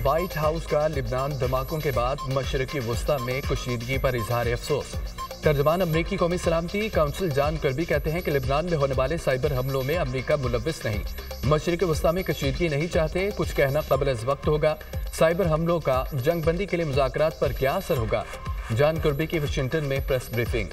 White house का लिबनान धमाकों के बाद मशरकी वस्ता में कशीदगी पर इजहार अफसोस। तर्जमान अमरीकी कौमी सलामती काउंसिल जॉन कर्बी कहते हैं कि लिबनान में होने वाले साइबर हमलों में अमरीका मुलव्विस नहीं। मशरकी वस्ता में कशीदगी नहीं चाहते, कुछ कहना कबल अज़ वक्त होगा। साइबर हमलों का जंगबंदी के लिए मुज़ाकरात पर क्या असर होगा? जॉन कर्बी की वाशिंगटन में प्रेस ब्रीफिंग।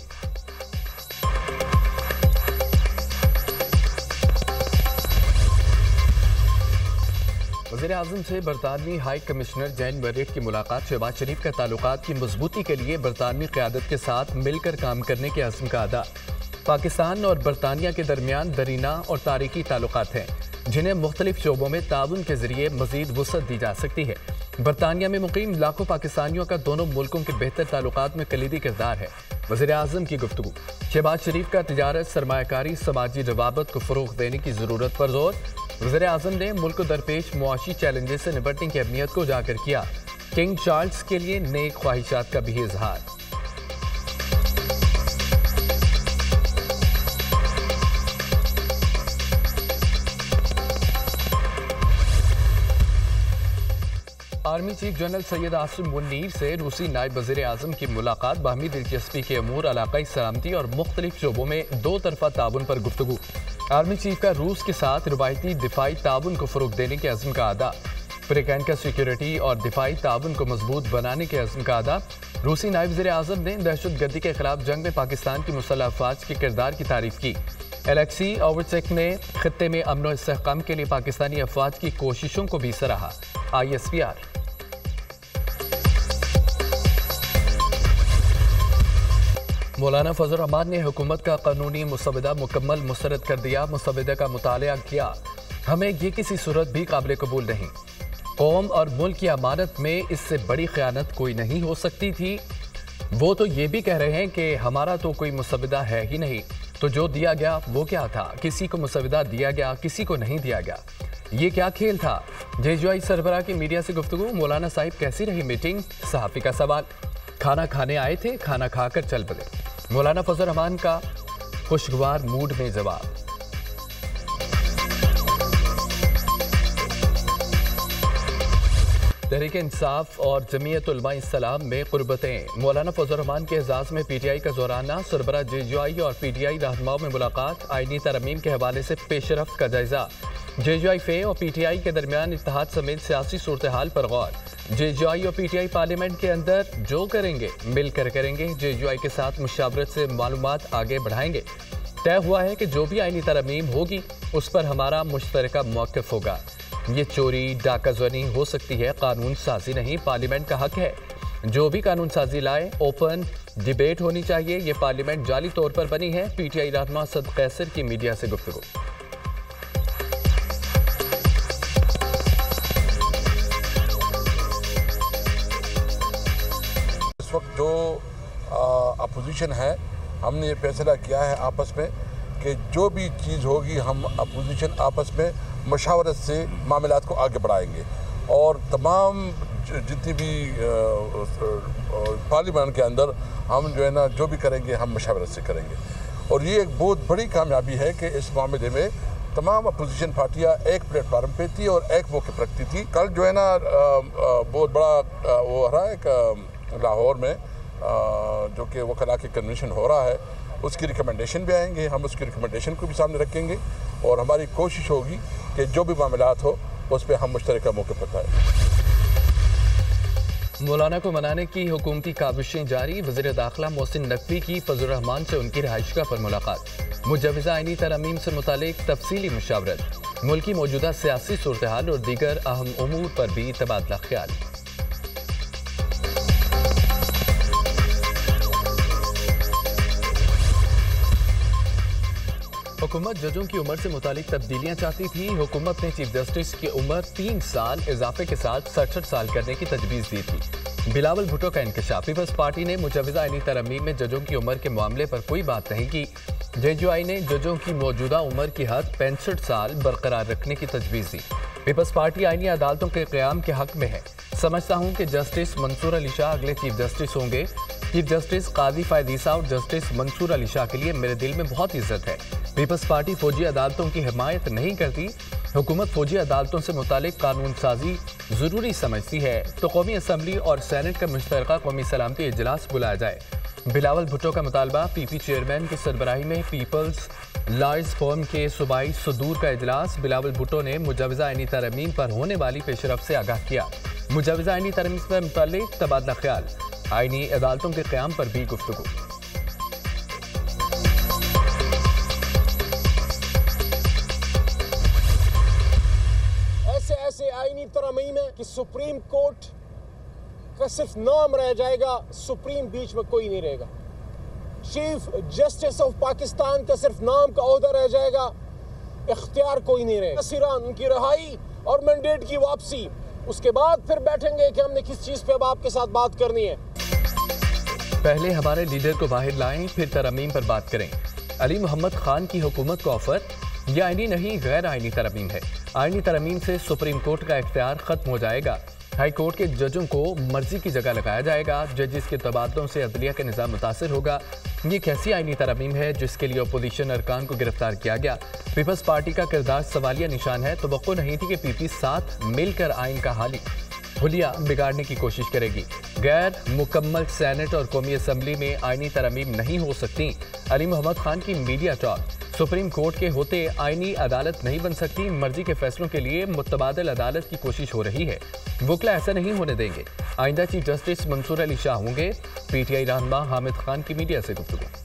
वज़ीर-ए-आज़म से बरतानवी हाई कमिश्नर जैन मेरिट की मुलाकात। शहबाज शरीफ का ताल्लुकात की मजबूती के लिए बरतानवी क़यादत के साथ मिलकर काम करने के अज़्म का अदा। पाकिस्तान और बरतानिया के दरमियान दरीना और तारीखी ताल्लुकात हैं, जिन्हें मुख्तलिफ शोबों में ताउन के जरिए मज़ीद वुसअत दी जा सकती है। बरतानिया में मुकीम लाखों पाकिस्तानियों का दोनों मुल्कों के बेहतर ताल्लुकात में कलीदी किरदार है। वज़ीर-ए-आज़म की गुफ्तगू। शहबाज शरीफ का तिजारत, सरमायाकारी, समाजी रवाबत को फ़रोग़ देने की ज़रूरत पर जोर। वज़ीर-ए-आज़म ने मुल्क को दरपेश मुआशी चैलेंजेस से निपटने की अहमियत को उजागर किया। किंग चार्ल्स के लिए नेक ख्वाहिशात का भी इजहार। Army chief general Syed Asim Munir से रूसी नायब वज़ीर-ए-आज़म की मुलाकात। बाहमी दिलचस्पी के अमूर, इलाकाई सलामती और मुख्तलिफ शोबों में दो तरफा ताउन पर गुफ्तगू। आर्मी चीफ का रूस के साथ रिवायती दिफाई ताउन को फ़रोग़ देने के अज़्म का अदा। अफ्रीकन का सिक्योरिटी और दिफाई ताउन को मजबूत बनाने के अज़्म का अदा। रूसी नायब वज़ीर-ए-आज़म ने दहशतगर्दी के खिलाफ जंग में पाकिस्तान की मुसल्लह अफ़वाज के किरदार की तारीफ की। एलेक्सी ओवरचेक ने खित्ते में अमन और इस्तेहकाम के लिए पाकिस्तानी अफ़वाज की कोशिशों को भी सराहा। ISPR। मौलाना फजल रहमान ने हुकूमत का कानूनी मुसवदा मुकम्मल मुस्तरद कर दिया। मुसवदे का मुतालिया किया, हमें ये किसी सूरत भी काबिल कबूल नहीं। कौम और मुल्क की अमानत में इससे बड़ी ख़यानत कोई नहीं हो सकती थी। वो तो ये भी कह रहे हैं कि हमारा तो कोई मुसवदा है ही नहीं, तो जो दिया गया वो क्या था? किसी को मुसवदा दिया गया, किसी को नहीं दिया गया। ये क्या खेल था? JJI सरबराह की मीडिया से गुफ्तगू। मौलाना साहिब कैसी रही मीटिंग? सहाफ़ी का सवाल। खाना खाने आए थे, खाना खाकर चल पड़े। मौलाना फजल रहमान का खुशगवार मूड में जवाब। तहरीक इंसाफ और जमीयत उलमा इस्लाम में कुर्बतें। मौलाना फजल रहमान के एजाज़ में PTI का जोराना। सरबराह JJI और PTI रहनुमाओं में मुलाकात। आईनी तरमीम के हवाले से पेशरफ्त का जायजा। JJI फे और PTI के दरमियान इत्तेहाद समेत सियासी सूरत हाल पर गौर। JJI और PTI पार्लियामेंट के अंदर जो करेंगे मिलकर करेंगे। JJI के साथ मुशावरत से मालूमात आगे बढ़ाएंगे। तय हुआ है कि जो भी आईनी तरमीम होगी उस पर हमारा मुश्तरका मौक़िफ़ होगा। ये चोरी डाकाज़नी हो सकती है, कानून साजी नहीं। पार्लियामेंट का हक है जो भी कानून साजी लाए, ओपन डिबेट होनी चाहिए। ये पार्लियामेंट जाली तौर पर बनी है। PTI रहनुमा सद कैसर की मीडिया से गुफ्तगू। इस वक्त जो अपोजिशन है, हमने ये फैसला किया है आपस में कि जो भी चीज़ होगी हम अपोजिशन आपस में मशावरत से मामलात को आगे बढ़ाएंगे और तमाम जितनी भी पार्लियामेंट के अंदर हम जो है ना जो भी करेंगे हम मशावरत से करेंगे। और ये एक बहुत बड़ी कामयाबी है कि इस मामले में तमाम अपोजिशन पार्टियां एक प्लेटफार्म पे थी और एक मौके पर रखती थी। कल जो है ना बहुत बड़ा वो हो रहा है लाहौर में जो कि वकला के कन्वेंशन हो रहा है, उसकी रिकमेंडेशन भी आएंगे। हम उसकी रिकमेंडेशन को भी सामने रखेंगे और हमारी कोशिश होगी कि जो भी मामलात हो उस पर हम मुश्तरका मौके पर पाएँ। मौलाना को मनाने की हुकूमती काविशें जारी। वज़ीर दाखिला मोहसिन नकवी की फजल रहमान से उनकी रिहाइशगाह पर मुलाकात। मुजवज़ा आईनी तरमीम से मुतालिक तफसीली मुशावरत। मुल्क की मौजूदा सियासी सूरत हाल और दीगर अहम उमूर पर भी तबादला ख्याल। हुकूमत जजों की उम्र से मुतालिक तब्दीलियां चाहती थी। हुकूमत ने चीफ जस्टिस की उम्र 3 साल इजाफे के साथ 67 साल करने की तजवीज़ दी थी। बिलावल भुट्टो का इंकशाफ। पीपल्स पार्टी ने मुजवज़ा आईनी तरमीम में जजों की उम्र के मामले पर कोई बात नहीं की। JJI ने जजों की मौजूदा उम्र की हद 65 साल बरकरार रखने की तजवीज़ दी। पीपल्स पार्टी आईनी अदालतों के क़याम के हक में है। समझता हूँ कि जस्टिस मंसूर अली शाह अगले चीफ जस्टिस होंगे। चीफ जस्टिस काजी फ़ायद ईसा और जस्टिस मंसूर अली शाह के लिए मेरे दिल में बहुत इज्जत है। पीपल्स पार्टी फौजी अदालतों की हिमायत नहीं करती। हुकूमत फौजी अदालतों से मुतालिक कानून साजी ज़रूरी समझती है तो कौमी असम्बली और सैनेट का मुश्तरका कौमी सलामती इजलास बुलाया जाए। बिलावल भुट्टो का मुतालबा, पीपी चेयरमैन की सरबराही में पीपल्स लॉयर्स फोरम के सूबाई सदूर का इजलास। बिलावल भुट्टो ने मुजवजा आईनी तरमीम पर होने वाली पेशरफ से आगाह किया। मुजवजा आईनी तरमीम से मुताल्लिक तबादला ख्याल, आईनी अदालतों के क़याम पर भी गुफ्तगू। ऐसे आईनी तरमीम है कि सुप्रीम कोर्ट का सिर्फ नाम रह जाएगा, सुप्रीम बीच में कोई नहीं रहेगा। चीफ जस्टिस ऑफ पाकिस्तान का सिर्फ नाम का ओहदा रह जाएगा, इख्तियार कोई नहीं रहेगा। सिरान उनकी रिहाई और मैंडेट की वापसी, उसके बाद फिर बैठेंगे कि हमने किस चीज़ पे अब आपके साथ बात करनी है। पहले हमारे लीडर को बाहर लाएं, फिर तरमीम पर बात करें। अली मोहम्मद खान की हुकूमत को ऑफर, यह आईनी नहीं गैर आईनी तरमीम है। आईनी तरमीम से सुप्रीम कोर्ट का इख्तियार खत्म हो जाएगा। हाई कोर्ट के जजों को मर्जी की जगह लगाया जाएगा। जजेस के तबादलों से अदलिया का निज़ाम मुतासर होगा। ये कैसी आईनी तरमीम है जिसके लिए अपोजिशन अरकान को गिरफ्तार किया गया? पीपल्स पार्टी का किरदार सवालिया निशान है। तवक्को नहीं थी कि पीपी साथ मिलकर आइन का हुलिया बिगाड़ने की कोशिश करेगी। गैर मुकम्मल सैनेट और कौमी असम्बली में आईनी तरमीम नहीं हो सकती। अली मोहम्मद खान की मीडिया टॉक, सुप्रीम कोर्ट के होते आईनी अदालत नहीं बन सकती। मर्जी के फैसलों के लिए मुतबादिल अदालत की कोशिश हो रही है। वकला ऐसा नहीं होने देंगे। आइंदा चीफ जस्टिस मंसूर अली शाह होंगे। पीटीआई रहनुमा हामिद खान की मीडिया से गुफ्तगू।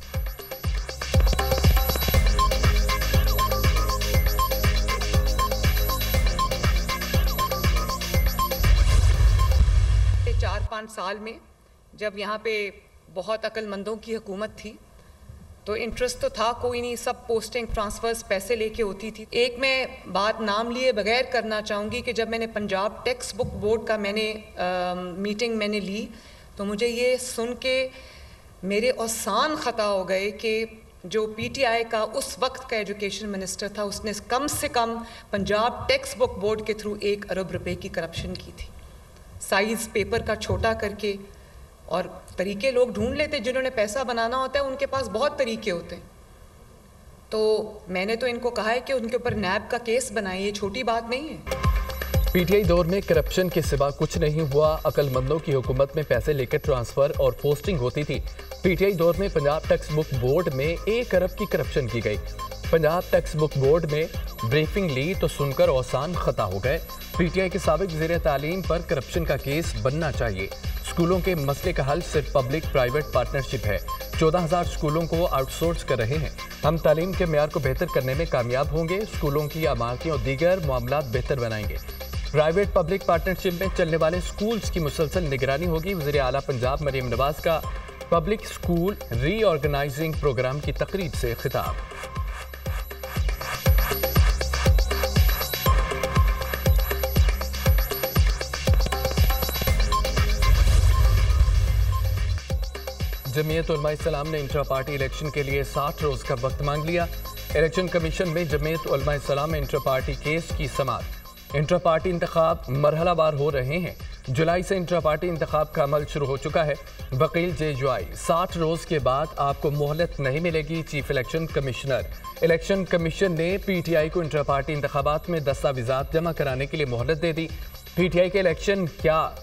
चार 5 साल में जब यहाँ पे बहुत अक्लमंदों की हुकूमत थी तो इंटरेस्ट तो था कोई नहीं, सब पोस्टिंग ट्रांसफर्स पैसे लेके होती थी। एक मैं बात नाम लिए बगैर करना चाहूँगी कि जब मैंने पंजाब टेक्स्ट बुक बोर्ड का मीटिंग मैंने ली तो मुझे ये सुन के मेरे औसान ख़ता हो गए कि जो पीटीआई का उस वक्त का एजुकेशन मिनिस्टर था उसने कम से कम पंजाब टेक्स्ट बुक बोर्ड के थ्रू 1 अरब रुपए की करप्शन की थी। साइज़ पेपर का छोटा करके, और तरीके लोग ढूंढ लेते, जिन्होंने पैसा बनाना होता है उनके पास बहुत तरीके होते हैं। तो मैंने तो इनको कहा है कि उनके ऊपर नैब का केस बनाए, ये छोटी बात नहीं है। पीटीआई दौर में करप्शन के सिवा कुछ नहीं हुआ। अक्लमंदों की हुकूमत में पैसे लेकर ट्रांसफर और पोस्टिंग होती थी। पीटीआई दौर में पंजाब टेक्स्ट बुक बोर्ड में 1 अरब की करप्शन की गई। पंजाब टेक्स्ट बुक बोर्ड में ब्रीफिंग ली तो सुनकर औसान खता हो गए। पीटीआई के साबिक वज़ीर तालीम पर करप्शन का केस बनना चाहिए। स्कूलों के मसले का हल सिर्फ पब्लिक प्राइवेट पार्टनरशिप है। 14,000 स्कूलों को आउटसोर्स कर रहे हैं। हम तालीम के मेयार को बेहतर करने में कामयाब होंगे। स्कूलों की इमारतें और दीगर मामलात बेहतर बनाएंगे। प्राइवेट पब्लिक पार्टनरशिप में चलने वाले स्कूल्स की मुसलसल निगरानी होगी। वज़ीर आला पंजाब मरियम नवाज का पब्लिक स्कूल रीऑर्गेनाइजिंग प्रोग्राम की तकरीब से खिताब। जमीयत उलमा इस्लाम ने इंट्रा पार्टी इलेक्शन के लिए 60 रोज का वक्त मांग लिया। इलेक्शन कमीशन में जमीयत उलमा इस्लाम में इंट्रा पार्टी केस की समाअत। इंट्रा पार्टी इंतखाब मरहलावार हो रहे हैं। जुलाई से इंट्रा पार्टी इंतखाब का अमल शुरू हो चुका है। वकील जेजुआई, 60 रोज के बाद आपको मोहलत नहीं मिलेगी। Chief election commissioner. Election commission ने पीटीआई को इंट्रा पार्टी इंतखाबात में दस्तावेजात जमा कराने के लिए मोहलत दे दी। पीटीआई के इलेक्शन क्या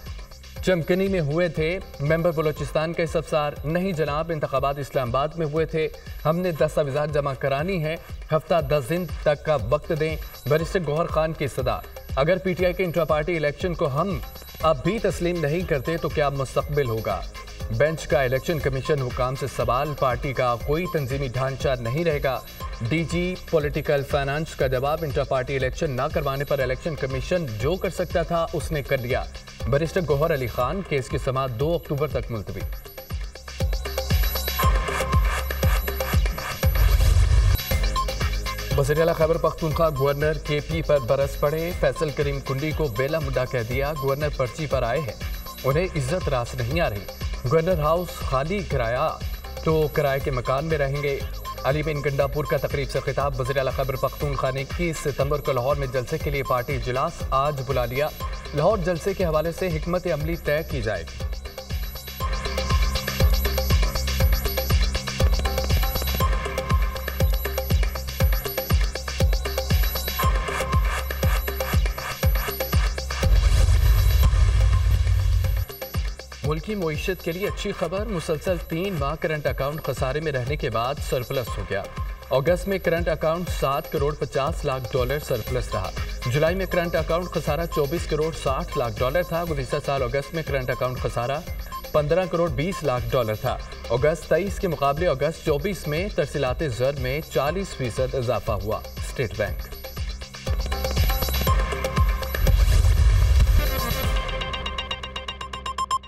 चमकनी में हुए थे? मेंबर बलोचिस्तान के सब्सार, नहीं जनाब, इंतखाबात इस्लामाबाद में हुए थे। हमने दस्तावेजात जमा करानी है, हफ्ता 10 दिन तक का वक्त दें। बैरिस्टर गौहर खान की सदा, अगर पीटीआई के इंट्रा पार्टी इलेक्शन को हम अब भी तस्लीम नहीं करते तो क्या मुस्तकबिल होगा? बेंच का इलेक्शन कमीशन हुकाम से सवाल, पार्टी का कोई तंजीमी ढांचा नहीं रहेगा। डीजी पॉलिटिकल फाइनेंस का जवाब, इंट्रा पार्टी इलेक्शन ना करवाने पर इलेक्शन कमीशन जो कर सकता था उसने कर लिया। बैरिस्टर गौहर अली खान, केस की समाअत 2 अक्टूबर तक मुलतवी। वज़ीर आला खैबर पख्तूनख्वा गवर्नर केपी पर बरस पड़े। फैसल करीम कुंडी को बेला मुद्दा कह दिया। गवर्नर पर्ची पर आए हैं, उन्हें इज्जत रास नहीं आ रही। गवर्नर हाउस खाली कराया तो किराए के मकान में रहेंगे। अली बिन गंडापुर का तकरीब से खिताब। वज़ीर आला खैबर पख्तूनख्वा ने 21 सितंबर को लाहौर में जलसे के लिए पार्टी इजलास आज बुला लिया। लाहौर जलसे के हवाले से हिकमत अमली तय की जाएगी। मुल्की मईशत के लिए अच्छी खबर, मुसलसल 3 माह करंट अकाउंट खसारे में रहने के बाद सरप्लस हो गया। अगस्त में current account 7 crore 50 lakh dollar surplus रहा। जुलाई में करंट अकाउंट खसारा 24 करोड़ 60 लाख डॉलर था। गुज़िश्ता साल अगस्त में करंट अकाउंट खसारा 15 करोड़ 20 लाख डॉलर था। अगस्त 23 के मुकाबले अगस्त 24 में तरसीलात ज़र में 40% इजाफा हुआ। State bank